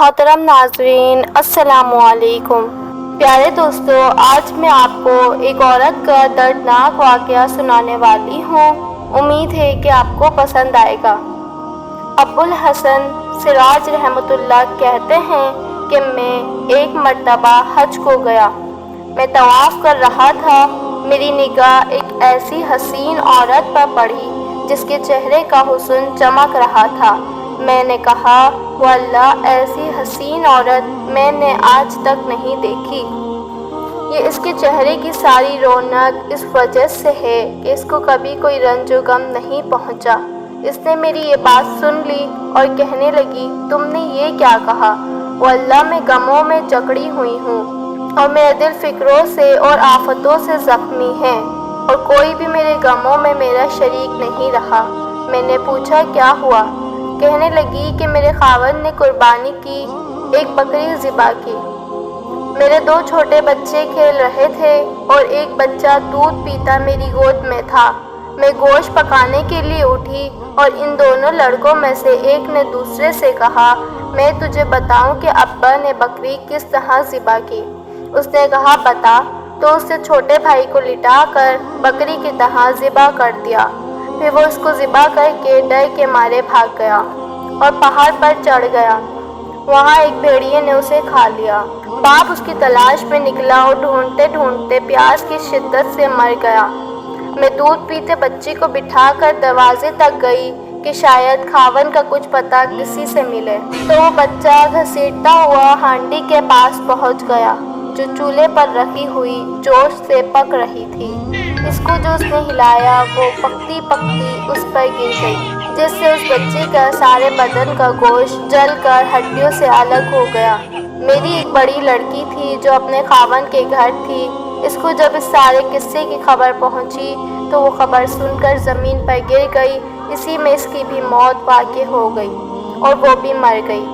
محترم ناظرین، السلام علیکم۔ پیارے دوستو، آج میں آپ کو ایک عورت کا دردناک واقعہ سنانے والی ہوں۔ امید ہے کہ آپ کو پسند آئے گا۔ ابوالحسن سراج رحمۃ اللہ کہتے ہیں کہ میں ایک مرتبہ حج کو گیا۔ میں طواف کر رہا تھا، میری نگاہ ایک ایسی حسین عورت پر پڑی جس کے چہرے کا حسن چمک رہا تھا۔ میں نے کہا، واللہ ایسی حسین عورت میں نے آج تک نہیں دیکھی۔ یہ اس کے چہرے کی ساری رونق اس وجہ سے ہے کہ اس کو کبھی کوئی رنج و غم نہیں پہنچا۔ اس نے میری یہ بات سن لی اور کہنے لگی، تم نے یہ کیا کہا؟ واللہ میں غموں میں جکڑی ہوئی ہوں اور میرا دل فکروں سے اور آفتوں سے زخمی ہے، اور کوئی بھی میرے غموں میں میرا شریک نہیں رہا۔ میں نے پوچھا، کیا ہوا؟ کہنے لگی کہ میرے خاوند نے قربانی کی ایک بکری ذبح کی۔ میرے 2 چھوٹے بچے کھیل رہے تھے اور ایک بچہ دودھ پیتا میری گود میں تھا۔ میں گوشت پکانے کے لیے اٹھی اور ان دونوں لڑکوں میں سے ایک نے دوسرے سے کہا، میں تجھے بتاؤں کہ ابا نے بکری کس طرح ذبح کی؟ اس نے کہا، بتا۔ تو اس نے چھوٹے بھائی کو لٹا کر بکری کی طرح ذبح کر دیا۔ پھر وہ اس کو ذبح کر کے ڈر کے مارے بھاگ گیا اور پہاڑ پر چڑھ گیا۔ وہاں ایک بھیڑیے نے اسے کھا لیا۔ باپ اس کی تلاش میں نکلا اور ڈھونڈتے ڈھونڈتے پیاس کی شدت سے مر گیا۔ میں دودھ پیتے بچے کو بٹھا کر دروازے تک گئی کہ شاید خاوند کا کچھ پتہ کسی سے ملے۔ تو وہ بچہ گھسیٹتا ہوا ہانڈی کے پاس پہنچ گیا جو چولہے پر رکھی ہوئی جوش سے پک رہی تھی۔ اس کو جو اس نے ہلایا وہ پکتی پکتی اس پر گر گئی، جس سے اس بچے کا سارے بدن کا گوشت جل کر ہڈیوں سے الگ ہو گیا۔ میری ایک بڑی لڑکی تھی جو اپنے خاوند کے گھر تھی۔ اس کو جب اس سارے قصے کی خبر پہنچی تو وہ خبر سن کر زمین پر گر گئی۔ اسی میں اس کی بھی موت واقع ہو گئی اور وہ بھی مر گئی۔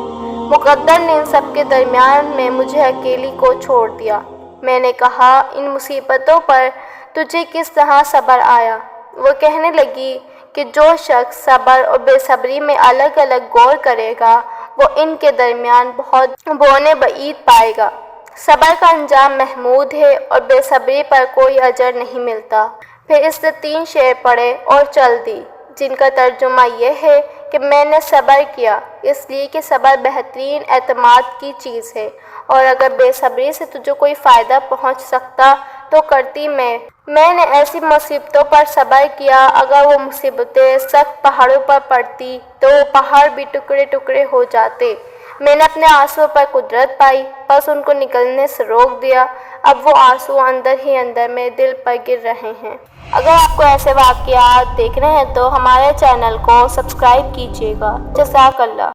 مقدر نے ان سب کے درمیان میں مجھے اکیلی کو چھوڑ دیا۔ میں نے کہا، ان مصیبتوں پر تجھے کس طرح صبر آیا؟ وہ کہنے لگی کہ جو شخص صبر اور بے صبری میں الگ الگ غور کرے گا وہ ان کے درمیان بہت بونے بعید پائے گا۔ صبر کا انجام محمود ہے اور بے صبری پر کوئی اجر نہیں ملتا۔ پھر اس نے 3 شعر پڑھے اور چل دی، جن کا ترجمہ یہ ہے کہ میں نے صبر کیا اس لیے کہ صبر بہترین اعتماد کی چیز ہے، اور اگر بے صبری سے تجھے کوئی فائدہ پہنچ سکتا تو کرتی میں نے ایسی مصیبتوں پر صبر کیا، اگر وہ مصیبتیں سخت پہاڑوں پر پڑتی تو وہ پہاڑ بھی ٹکڑے ٹکڑے ہو جاتے۔ میں نے اپنے آنسوں پر قدرت پائی، بس ان کو نکلنے سے روک دیا۔ اب وہ آنسو اندر ہی اندر میرے دل پر گر رہے ہیں۔ اگر آپ کو ایسے واقعات دیکھنے ہیں تو ہمارے چینل کو سبسکرائب کیجیے گا۔ جزاک اللہ۔